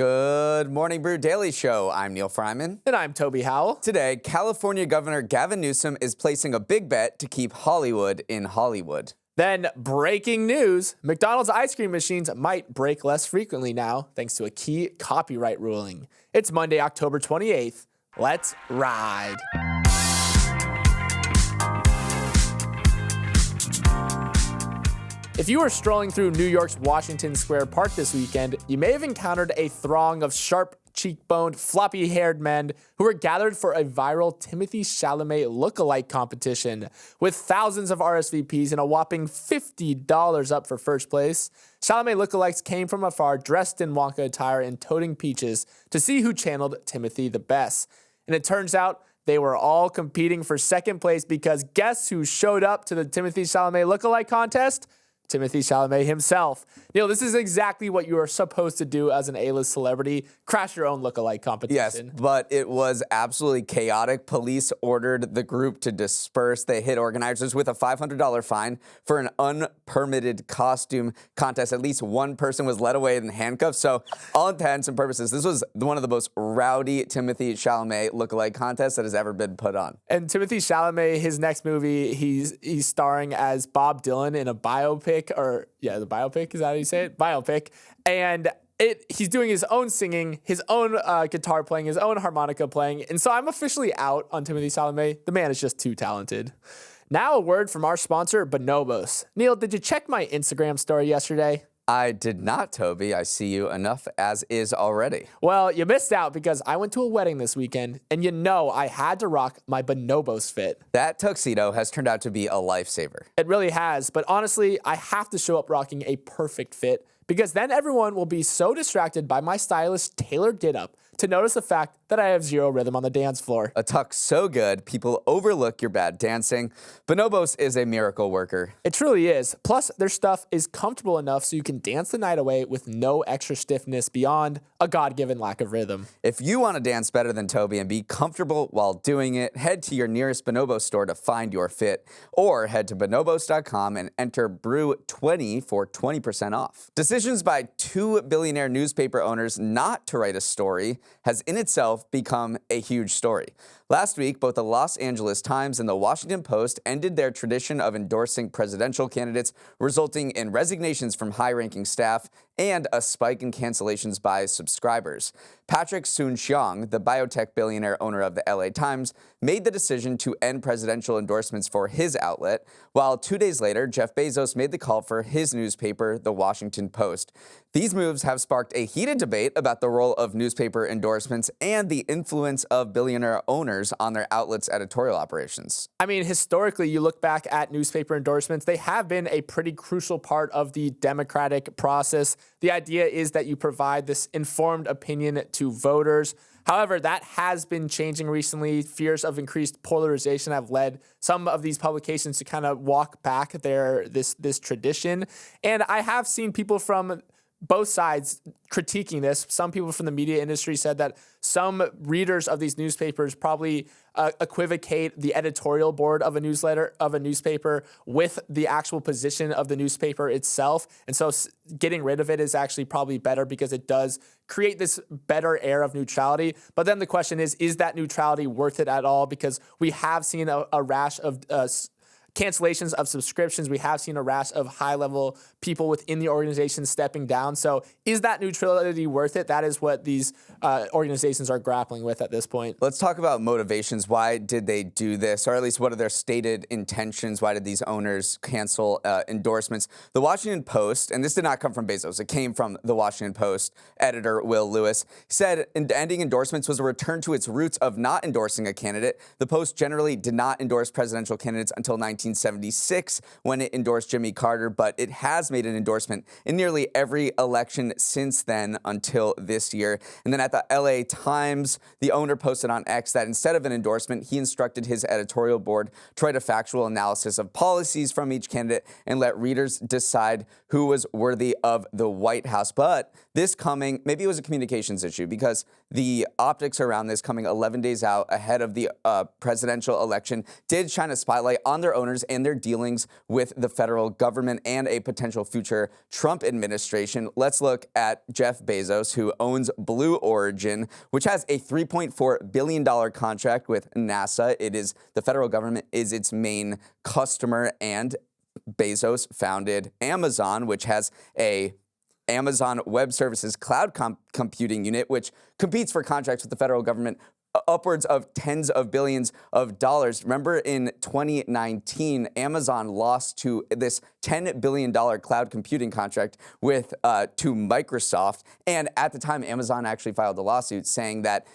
Good morning, Brew Daily Show. I'm Neal Fryman. And I'm Toby Howell. Today, California Governor Gavin Newsom is placing a big bet to keep Hollywood in Hollywood. Then, breaking news, McDonald's ice cream machines might break less frequently now, thanks to a key copyright ruling. It's Monday, October 28th. Let's ride. If you were strolling through New York's Washington Square Park this weekend, you may have encountered a throng of sharp cheekboned, floppy-haired men who were gathered for a viral Timothée Chalamet lookalike competition. With thousands of RSVPs and a whopping $50 up for first place, Chalamet lookalikes came from afar dressed in Wonka attire and toting peaches to see who channeled Timothée the best. And it turns out they were all competing for second place because guess who showed up to the Timothée Chalamet lookalike contest? Timothée Chalamet himself. Neal, this is exactly what you are supposed to do as an A-list celebrity. Crash your own lookalike competition. Yes, but it was absolutely chaotic. Police ordered the group to disperse. They hit organizers with a $500 fine for an unpermitted costume contest. At least one person was led away in handcuffs. So all intents and purposes, this was one of the most rowdy Timothée Chalamet lookalike contests that has ever been put on. And Timothée Chalamet, his next movie, he's starring as Bob Dylan in a biopic. The biopic, is that how you say it? Biopic. And he's doing his own singing, his own guitar playing, his own harmonica playing. And so I'm officially out on Timothée Chalamet. The man is just too talented. Now a word from our sponsor, Bonobos. Neal, did you check my Instagram story yesterday? I did not, Toby. I see you enough as is already. Well, you missed out because I went to a wedding this weekend, and you know I had to rock my Bonobos fit. That tuxedo has turned out to be a lifesaver. It really has, but honestly, I have to show up rocking a perfect fit because then everyone will be so distracted by my stylist's tailored get-up to notice the fact that I have zero rhythm on the dance floor. A tux so good, people overlook your bad dancing. Bonobos is a miracle worker. It truly is. Plus, their stuff is comfortable enough so you can dance the night away with no extra stiffness beyond a God-given lack of rhythm. If you want to dance better than Toby and be comfortable while doing it, head to your nearest Bonobos store to find your fit, or head to bonobos.com and enter Brew20 for 20% off. Decisions by two billionaire newspaper owners not to write a story has in itself become a huge story. Last week, both the Los Angeles Times and the Washington Post ended their tradition of endorsing presidential candidates, resulting in resignations from high-ranking staff and a spike in cancellations by subscribers. Patrick Soon-Shiong, the biotech billionaire owner of the LA Times, made the decision to end presidential endorsements for his outlet, while 2 days later, Jeff Bezos made the call for his newspaper, the Washington Post. These moves have sparked a heated debate about the role of newspaper endorsements and the influence of billionaire owners on their outlets' editorial operations. I mean, historically, you look back at newspaper endorsements, they have been a pretty crucial part of the democratic process. The idea is that you provide this informed opinion to voters. However, that has been changing recently. Fears of increased polarization have led some of these publications to kind of walk back this tradition. And I have seen people from both sides critiquing this. Some people from the media industry said that some readers of these newspapers probably equivocate the editorial board of a newspaper with the actual position of the newspaper itself. And so getting rid of it is actually probably better because it does create this better air of neutrality. But then the question is that neutrality worth it at all? Because we have seen a rash of cancellations of subscriptions. We have seen a rash of high-level people within the organization stepping down. So is that neutrality worth it? That is what these organizations are grappling with at this point. Let's talk about motivations. Why did they do this? Or at least what are their stated intentions? Why did these owners cancel endorsements? The Washington Post, and this did not come from Bezos, it came from the Washington Post editor, Will Lewis, said ending endorsements was a return to its roots of not endorsing a candidate. The Post generally did not endorse presidential candidates until 1976 when it endorsed Jimmy Carter, but it has made an endorsement in nearly every election since then until this year. And then at the LA Times, the owner posted on X that instead of an endorsement, he instructed his editorial board to write a factual analysis of policies from each candidate and let readers decide who was worthy of the White House. But this coming, maybe it was a communications issue because the optics around this coming 11 days out ahead of the presidential election did shine a spotlight on their owner owners and their dealings with the federal government and a potential future Trump administration. Let's look at Jeff Bezos, who owns Blue Origin, which has a $3.4 billion contract with NASA. The federal government is its main customer, and Bezos founded Amazon, which has a Amazon Web Services cloud computing unit, which competes for contracts with the federal government upwards of tens of billions of dollars. Remember, in 2019, Amazon lost to this $10 billion cloud computing contract to Microsoft. And at the time, Amazon actually filed a lawsuit saying that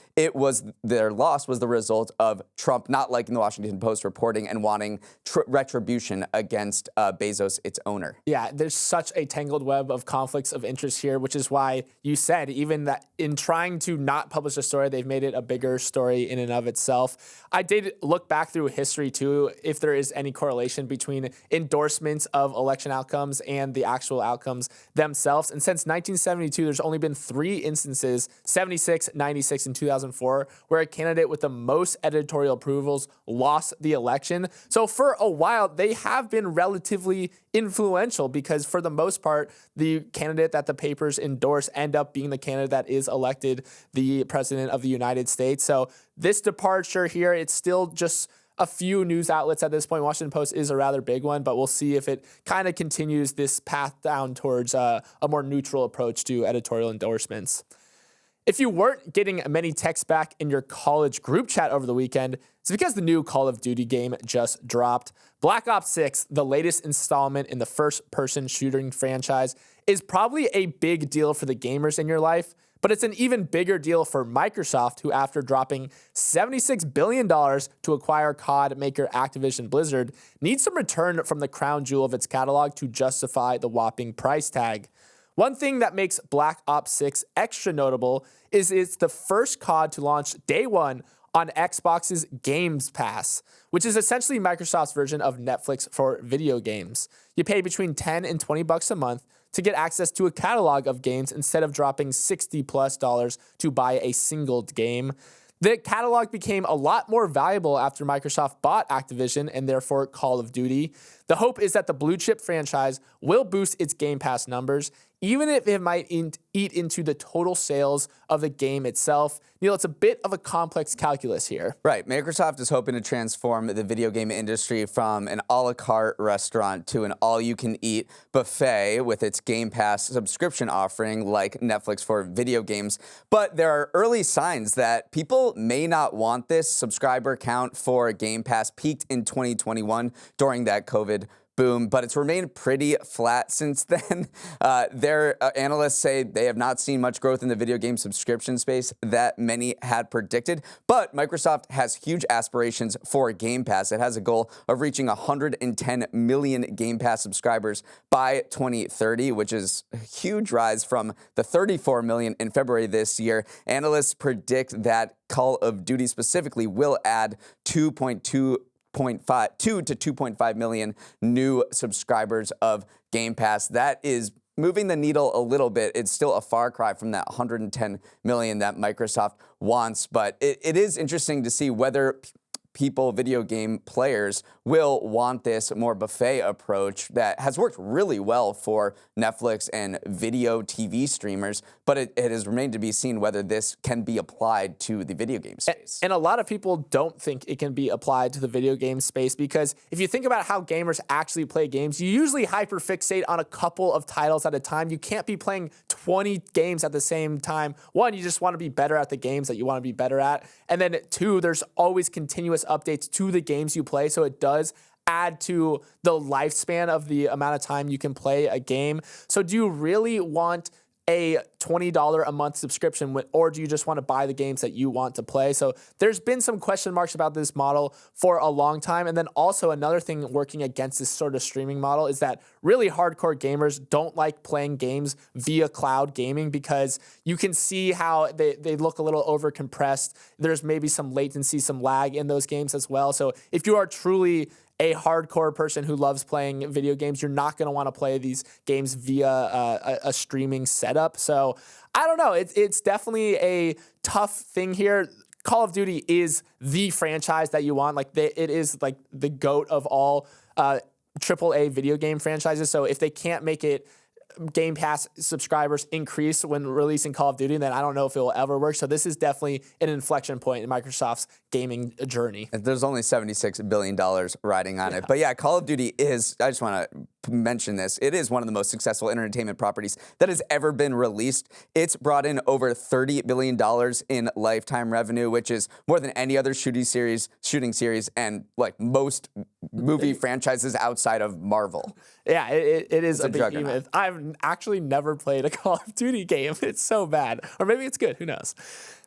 their loss was the result of Trump not liking the Washington Post reporting and wanting retribution against Bezos, its owner. Yeah, there's such a tangled web of conflicts of interest here, which is why you said even that in trying to not publish a story, they've made it a bigger story in and of itself. I did look back through history too, if there is any correlation between endorsements of election outcomes and the actual outcomes themselves. And since 1972, there's only been 3 instances, 76, 96, and 2004, where a candidate with the most editorial approvals lost the election. So for a while, they have been relatively influential because for the most part, the candidate that the papers endorse end up being the candidate that is elected the president of the United States. So this departure here, it's still just a few news outlets at this point. Washington Post is a rather big one, but we'll see if it kind of continues this path down towards a more neutral approach to editorial endorsements. If you weren't getting many texts back in your college group chat over the weekend, it's because the new Call of Duty game just dropped. Black Ops 6, the latest installment in the first-person shooting franchise, is probably a big deal for the gamers in your life, but it's an even bigger deal for Microsoft, who after dropping $76 billion to acquire COD maker Activision Blizzard, needs some return from the crown jewel of its catalog to justify the whopping price tag. One thing that makes Black Ops 6 extra notable is it's the first COD to launch day one on Xbox's Games Pass, which is essentially Microsoft's version of Netflix for video games. You pay between $10 and $20 a month to get access to a catalog of games instead of dropping $60+ to buy a single game. The catalog became a lot more valuable after Microsoft bought Activision and therefore Call of Duty. The hope is that the blue chip franchise will boost its Game Pass numbers, even if it might eat into the total sales of the game itself. Neal, it's a bit of a complex calculus here. Right. Microsoft is hoping to transform the video game industry from an a la carte restaurant to an all-you-can-eat buffet with its Game Pass subscription offering like Netflix for video games. But there are early signs that people may not want this. Subscriber count for Game Pass peaked in 2021 during that COVID boom, but it's remained pretty flat since then. Their analysts say they have not seen much growth in the video game subscription space that many had predicted, but Microsoft has huge aspirations for Game Pass. It has a goal of reaching 110 million Game Pass subscribers by 2030, which is a huge rise from the 34 million in February this year. Analysts predict that Call of Duty specifically will add 2 to 2.5 million new subscribers of Game Pass. That is moving the needle a little bit. It's still a far cry from that 110 million that Microsoft wants, but it is interesting to see whether video game players will want this more buffet approach that has worked really well for Netflix and video TV streamers, but it has remained to be seen whether this can be applied to the video game space. And a lot of people don't think it can be applied to the video game space because if you think about how gamers actually play games, you usually hyperfixate on a couple of titles at a time. You can't be playing 20 games at the same time. One, you just want to be better at the games that you want to be better at. And then 2, there's always continuous updates to the games you play, so it does add to the lifespan of the amount of time you can play a game. So do you really want a $20 a month subscription, or do you just want to buy the games that you want to play? So there's been some question marks about this model for a long time. And then also another thing working against this sort of streaming model is that really hardcore gamers don't like playing games via cloud gaming because you can see how they look a little over compressed. There's maybe some latency, some lag in those games as well. So if you are truly a hardcore person who loves playing video games, you're not going to want to play these games via a streaming setup. So I don't know. It's definitely a tough thing here. Call of Duty is the franchise that you want. It is like the GOAT of all AAA video game franchises. So if they can't make it Game Pass subscribers increase when releasing Call of Duty, then I don't know if it will ever work. So this is definitely an inflection point in Microsoft's gaming journey. There's only $76 billion riding on it. But yeah, Call of Duty is, I just want to mention this, it is one of the most successful entertainment properties that has ever been released. It's brought in over $30 billion in lifetime revenue, which is more than any other shooting series, and like most movie franchises outside of Marvel. Yeah, it is a big juggernaut. I've actually never played a Call of Duty game. It's so bad. Or maybe it's good. Who knows?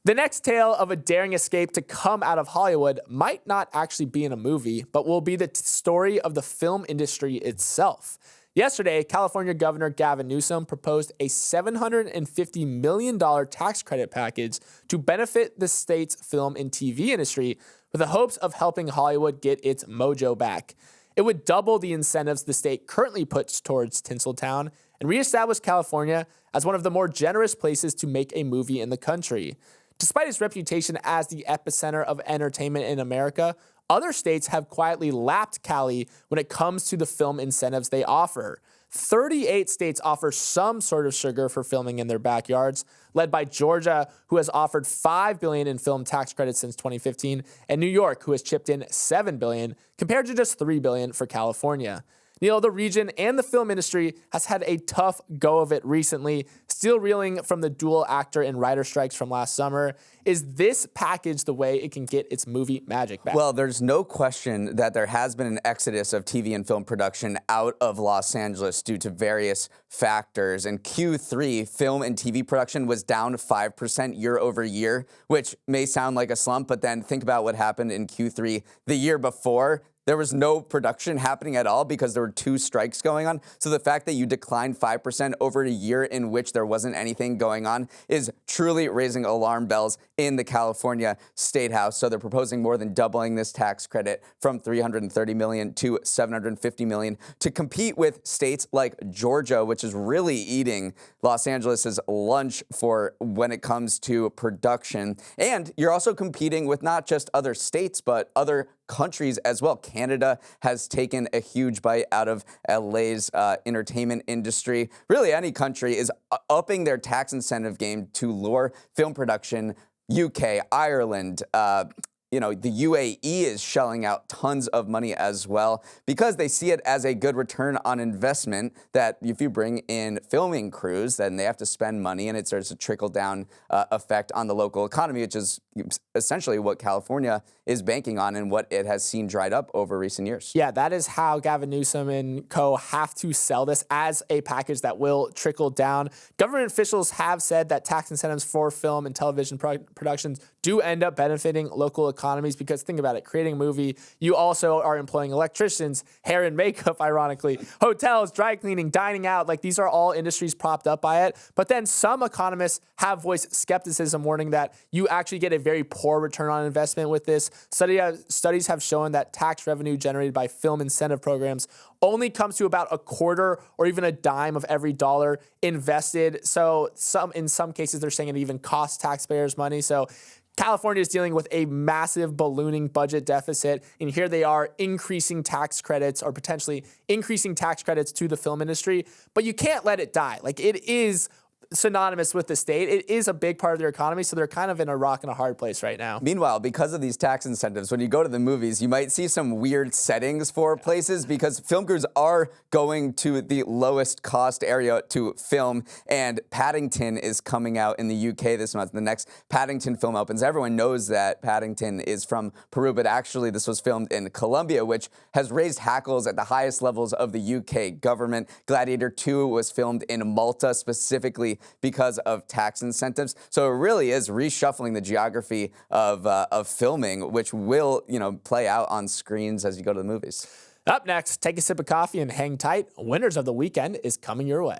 The next tale of a daring escape to come out of Hollywood might not actually be in a movie, but will be the story of the film industry itself. Yesterday, California Governor Gavin Newsom proposed a $750 million tax credit package to benefit the state's film and TV industry with the hopes of helping Hollywood get its mojo back. It would double the incentives the state currently puts towards Tinseltown and reestablish California as one of the more generous places to make a movie in the country. Despite its reputation as the epicenter of entertainment in America, other states have quietly lapped Cali when it comes to the film incentives they offer. 38 states offer some sort of sugar for filming in their backyards, led by Georgia, who has offered $5 billion in film tax credits since 2015, and New York, who has chipped in $7 billion, compared to just $3 billion for California. Neal, the region and the film industry has had a tough go of it recently, still reeling from the dual actor and writer strikes from last summer. Is this package the way it can get its movie magic back? Well, there's no question that there has been an exodus of TV and film production out of Los Angeles due to various factors. In Q3, film and TV production was down 5% year over year, which may sound like a slump, but then think about what happened in Q3 the year before. There was no production happening at all because there were 2 strikes going on. So the fact that you declined 5% over a year in which there wasn't anything going on is truly raising alarm bells in the California State House. So they're proposing more than doubling this tax credit from $330 million to $750 million to compete with states like Georgia, which is really eating Los Angeles's lunch for when it comes to production. And you're also competing with not just other states, but other countries as well. Canada has taken a huge bite out of LA's entertainment industry. Really, any country is upping their tax incentive game to lure film production. UK, Ireland, the UAE is shelling out tons of money as well because they see it as a good return on investment that if you bring in filming crews, then they have to spend money and it starts to trickle down effect on the local economy, which is essentially what California is banking on and what it has seen dried up over recent years. Yeah, that is how Gavin Newsom and co have to sell this as a package that will trickle down. Government officials have said that tax incentives for film and television productions do end up benefiting local economies because think about it, creating a movie, you also are employing electricians, hair and makeup, ironically, hotels, dry cleaning, dining out. Like these are all industries propped up by it. But then some economists have voiced skepticism, warning that you actually get a very poor return on investment with this. Studies have shown that tax revenue generated by film incentive programs only comes to about a quarter or even a dime of every dollar invested. So in some cases, they're saying it even costs taxpayers money. So California is dealing with a massive ballooning budget deficit, and here they are increasing tax credits or potentially increasing tax credits to the film industry, but you can't let it die. Like it is synonymous with the state. It is a big part of their economy, so they're kind of in a rock and a hard place right now. Meanwhile, because of these tax incentives, when you go to the movies, you might see some weird settings for places because film crews are going to the lowest cost area to film, and Paddington is coming out in the UK this month. The next Paddington film opens. Everyone knows that Paddington is from Peru, but actually this was filmed in Colombia, which has raised hackles at the highest levels of the UK government. Gladiator 2 was filmed in Malta specifically because of tax incentives. So it really is reshuffling the geography of filming, which will, play out on screens as you go to the movies. Up next, take a sip of coffee and hang tight. Winners of the Weekend is coming your way.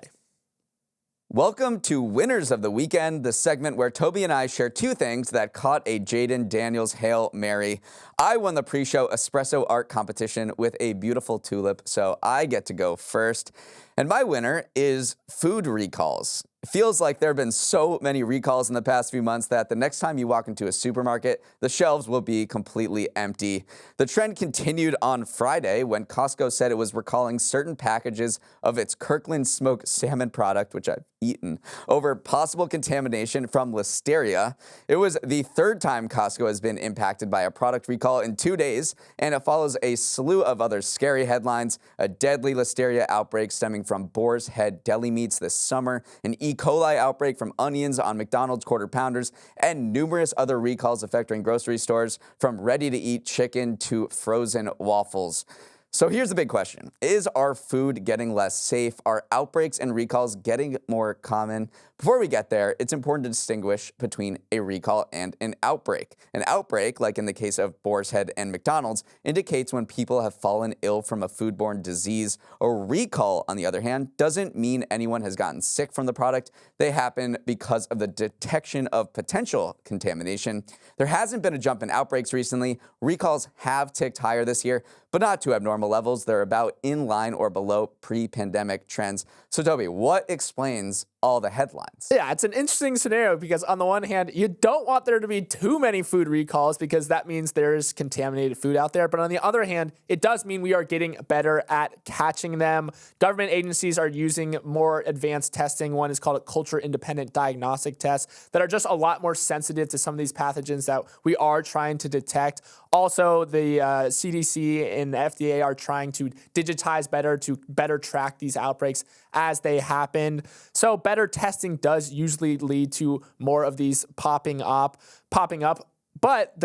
Welcome to Winners of the Weekend, the segment where Toby and I share 2 things that caught a Jaden Daniels Hail Mary. I won the pre-show espresso art competition with a beautiful tulip, so I get to go first. And my winner is food recalls. It feels like there have been so many recalls in the past few months that the next time you walk into a supermarket, the shelves will be completely empty. The trend continued on Friday when Costco said it was recalling certain packages of its Kirkland smoked salmon product, which I've eaten, over possible contamination from listeria. It was the third time Costco has been impacted by a product recall in 2 days, and it follows a slew of other scary headlines: a deadly listeria outbreak stemming from Boar's Head deli meats this summer, an E. coli outbreak from onions on McDonald's Quarter Pounders, and numerous other recalls affecting grocery stores, from ready-to-eat chicken to frozen waffles. So here's the big question. Is our food getting less safe? Are outbreaks and recalls getting more common? Before we get there, it's important to distinguish between a recall and an outbreak. An outbreak, like in the case of Boar's Head and McDonald's, indicates when people have fallen ill from a foodborne disease. A recall, on the other hand, doesn't mean anyone has gotten sick from the product. They happen because of the detection of potential contamination. There hasn't been a jump in outbreaks recently. Recalls have ticked higher this year, but not to abnormal levels. They're about in line or below pre-pandemic trends. So Toby, what explains all the headlines? Yeah, it's an interesting scenario because on the one hand, you don't want there to be too many food recalls because that means there's contaminated food out there. But on the other hand, it does mean we are getting better at catching them. Government agencies are using more advanced testing. One is called a culture-independent diagnostic tests that are just a lot more sensitive to some of these pathogens that we are trying to detect. Also, the CDC and the FDA are trying to digitize better to better track these outbreaks as they happen. So better testing does usually lead to more of these popping up. But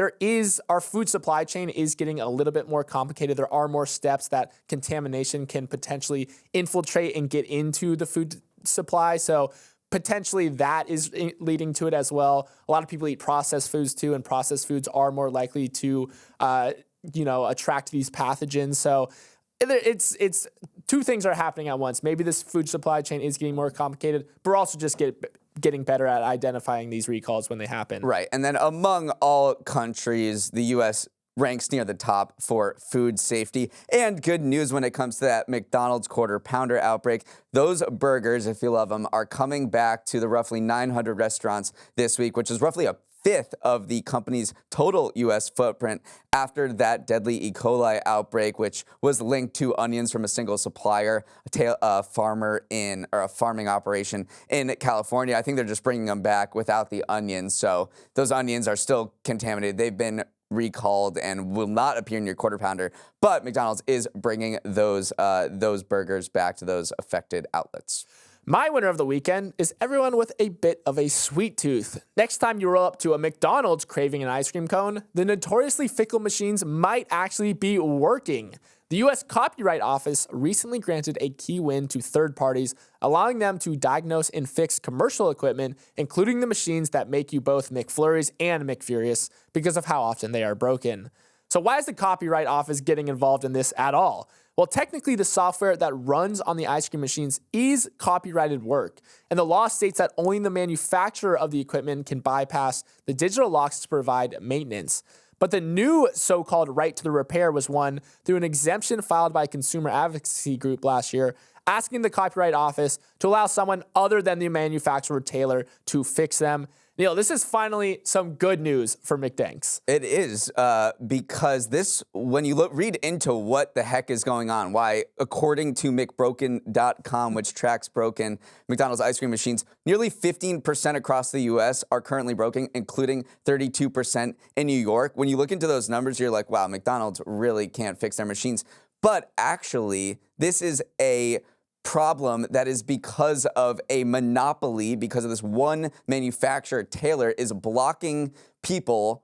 our food supply chain is getting a little bit more complicated. There are more steps that contamination can potentially infiltrate and get into the food supply. So potentially that is leading to it as well. A lot of people eat processed foods too, and processed foods are more likely to, attract these pathogens. So it's two things are happening at once. Maybe this food supply chain is getting more complicated, but we're also just getting better at identifying these recalls when they happen. Right. And then among all countries, the U.S. ranks near the top for food safety. And good news when it comes to that McDonald's Quarter Pounder outbreak. Those burgers, if you love them, are coming back to the roughly 900 restaurants this week, which is roughly a fifth of the company's total U.S. footprint after that deadly E. coli outbreak, which was linked to onions from a single supplier, a farming operation in California. I think they're just bringing them back without the onions. So those onions are still contaminated. They've been recalled and will not appear in your Quarter Pounder. But McDonald's is bringing those burgers back to those affected outlets. My winner of the weekend is everyone with a bit of a sweet tooth. Next time you roll up to a McDonald's craving an ice cream cone, the notoriously fickle machines might actually be working. The U.S. Copyright Office recently granted a key win to third parties, allowing them to diagnose and fix commercial equipment, including the machines that make you both McFlurries and McFurious, because of how often they are broken. So why is the Copyright Office getting involved in this at all? Well, technically, the software that runs on the ice cream machines is copyrighted work, and the law states that only the manufacturer of the equipment can bypass the digital locks to provide maintenance. But the new so-called right to the repair was won through an exemption filed by a consumer advocacy group last year, asking the Copyright Office to allow someone other than the manufacturer Taylor to fix them. Neal, this is finally some good news for McDanks. It is, because when you read into what the heck is going on, why, according to McBroken.com, which tracks broken McDonald's ice cream machines, nearly 15% across the U.S. are currently broken, including 32% in New York. When you look into those numbers, you're like, wow, McDonald's really can't fix their machines. But actually, this is a problem that is because of a monopoly, because of this one manufacturer. Taylor is blocking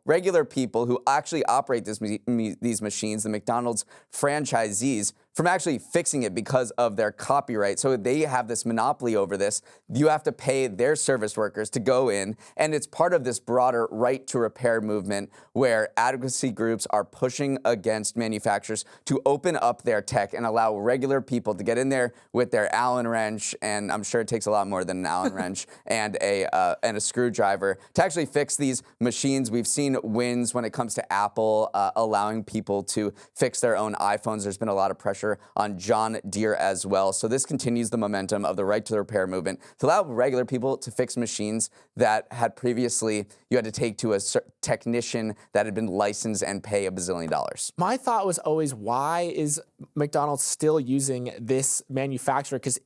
regular people who actually operate these machines, the McDonald's franchisees, from actually fixing it because of their copyright. So they have this monopoly over this. You have to pay their service workers to go in, and it's part of this broader right to repair movement where advocacy groups are pushing against manufacturers to open up their tech and allow regular people to get in there with their Allen wrench, and I'm sure it takes a lot more than an Allen wrench, and a screwdriver to actually fix these machines machines. We've seen wins when it comes to Apple allowing people to fix their own iPhones. There's been a lot of pressure on John Deere as well. So this continues the momentum of the right to repair movement to allow regular people to fix machines that had previously you had to take to a technician that had been licensed and pay $1 bazillion. My thought was always, why is McDonald's still using this manufacturer? Because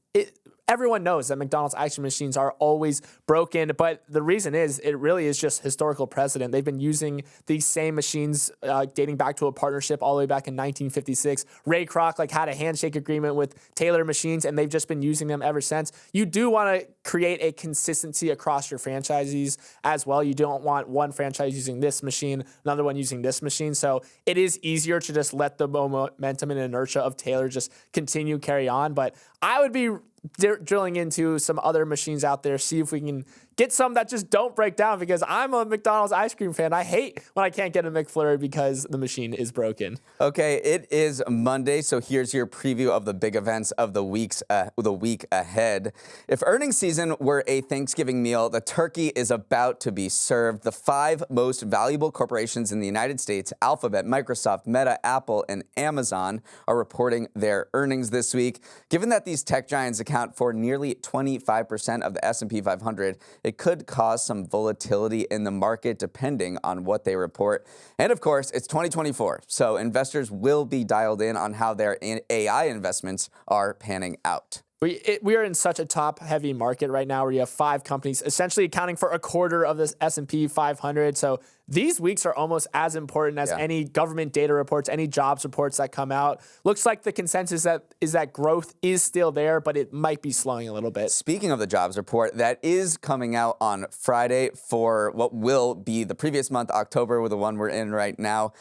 everyone knows that McDonald's ice cream machines are always broken, but the reason is it really is just historical precedent. They've been using these same machines dating back to a partnership all the way back in 1956. Ray Kroc had a handshake agreement with Taylor Machines, and they've just been using them ever since. You do want to create a consistency across your franchisees as well. You don't want one franchise using this machine, another one using this machine. So it is easier to just let the momentum and inertia of Taylor just continue, carry on. But I would be drilling into some other machines out there, see if we can get some that just don't break down, because I'm a McDonald's ice cream fan. I hate when I can't get a McFlurry because the machine is broken. Okay, it is Monday, so here's your preview of the big events of the week ahead. If earnings season were a Thanksgiving meal, the turkey is about to be served. The 5 most valuable corporations in the United States, Alphabet, Microsoft, Meta, Apple, and Amazon, are reporting their earnings this week. Given that these tech giants account for nearly 25% of the S&P 500, it could cause some volatility in the market depending on what they report. And of course, it's 2024, so investors will be dialed in on how their AI investments are panning out. We are in such a top-heavy market right now where you have 5 companies essentially accounting for a quarter of this S&P 500. So these weeks are almost as important as any government data reports, any jobs reports that come out. Looks like the consensus is that growth is still there, but it might be slowing a little bit. Speaking of the jobs report, that is coming out on Friday for what will be the previous month, October, with the one we're in right now.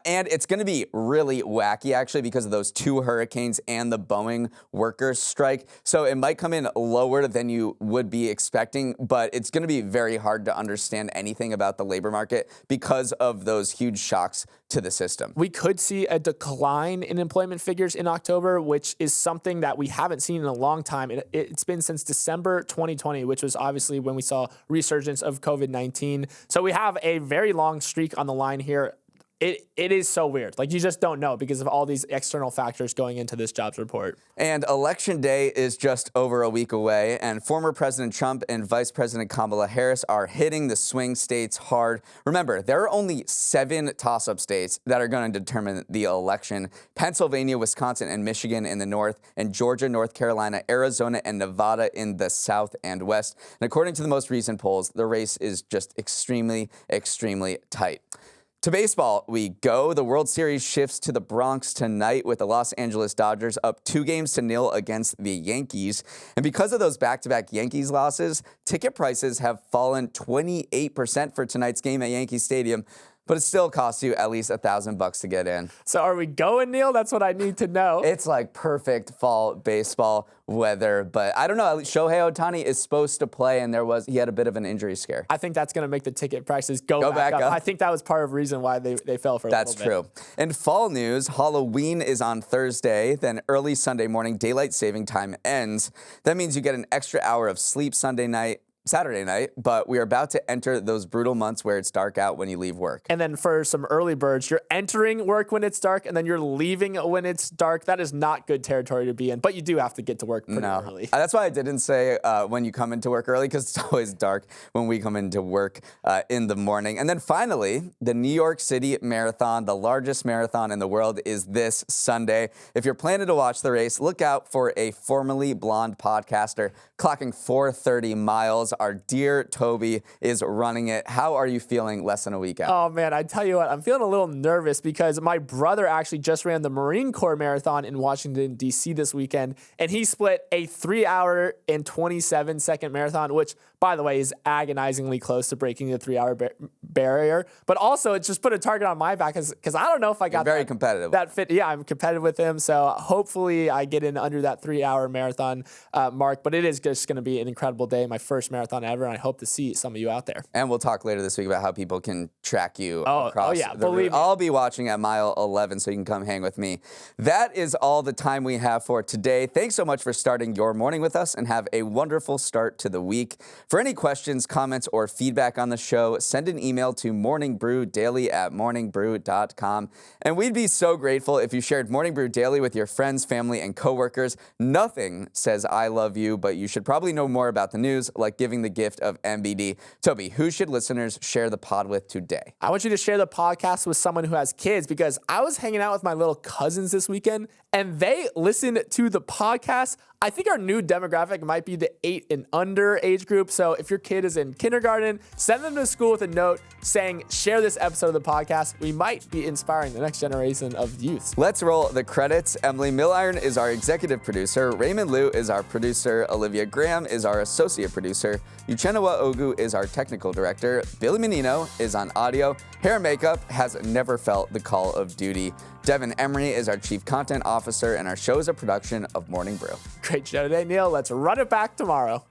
And it's going to be really wacky, actually, because of those 2 hurricanes and the Boeing workers' strike. So it might come in lower than you would be expecting, but it's going to be very hard to understand anything about the labor market because of those huge shocks to the system. We could see a decline in employment figures in October, which is something that we haven't seen in a long time. It's been since December 2020, which was obviously when we saw resurgence of COVID-19. So we have a very long streak on the line here. It is so weird. You just don't know because of all these external factors going into this jobs report. And Election Day is just over a week away, and former President Trump and Vice President Kamala Harris are hitting the swing states hard. Remember, there are only 7 toss-up states that are going to determine the election: Pennsylvania, Wisconsin, and Michigan in the north, and Georgia, North Carolina, Arizona, and Nevada in the south and west. And according to the most recent polls, the race is just extremely, extremely tight. To baseball we go. The World Series shifts to the Bronx tonight with the Los Angeles Dodgers up 2-0 against the Yankees. And because of those back-to-back Yankees losses, ticket prices have fallen 28% for tonight's game at Yankee Stadium. But it still costs you at least $1,000 to get in. So are we going, Neal? That's what I need to know. It's like perfect fall baseball weather, but I don't know. Shohei Ohtani is supposed to play, and he had a bit of an injury scare. I think that's going to make the ticket prices go back up. I think that was part of the reason why they fell for a little bit. That's true. In fall news, Halloween is on Thursday, then early Sunday morning, daylight saving time ends. That means you get an extra hour of sleep Saturday night, but we are about to enter those brutal months where it's dark out when you leave work. And then for some early birds, you're entering work when it's dark, and then you're leaving when it's dark. That is not good territory to be in, but you do have to get to work pretty early. That's why I didn't say when you come into work early, because it's always dark when we come into work in the morning. And then finally, the New York City Marathon, the largest marathon in the world, is this Sunday. If you're planning to watch the race, look out for a formerly blonde podcaster clocking 430 miles. Our dear Toby is running it. How are you feeling less than a week out? Oh, man, I tell you what, I'm feeling a little nervous because my brother actually just ran the Marine Corps Marathon in Washington, D.C. this weekend, and he split a 3-hour and 27-second marathon, which, by the way, is agonizingly close to breaking the 3-hour barrier. But also, it just put a target on my back because I don't know if I got very competitive. That fit. Yeah, I'm competitive with him, so hopefully I get in under that 3-hour marathon mark. But it is just going to be an incredible day, my first marathon ever, and I hope to see some of you out there. And we'll talk later this week about how people can track you across the route. I'll be watching at mile 11, so you can come hang with me. That is all the time we have for today. Thanks so much for starting your morning with us, and have a wonderful start to the week. For any questions, comments, or feedback on the show, send an email email to morningbrewdaily@morningbrew.com. And we'd be so grateful if you shared Morning Brew Daily with your friends, family, and coworkers. Nothing says I love you, but you should probably know more about the news, like giving the gift of MBD. Toby, who should listeners share the pod with today? I want you to share the podcast with someone who has kids, because I was hanging out with my little cousins this weekend and they listened to the podcast. I think our new demographic might be the 8 and under age group. So if your kid is in kindergarten, send them to school with a note saying, share this episode of the podcast. We might be inspiring the next generation of youth. Let's roll the credits. Emily Milliron is our executive producer. Raymond Liu is our producer. Olivia Graham is our associate producer. Uchenna Ogu is our technical director. Billy Menino is on audio. Hair and makeup has never felt the call of duty. Devin Emery is our chief content officer, and our show is a production of Morning Brew. Great show today, Neal. Let's run it back tomorrow.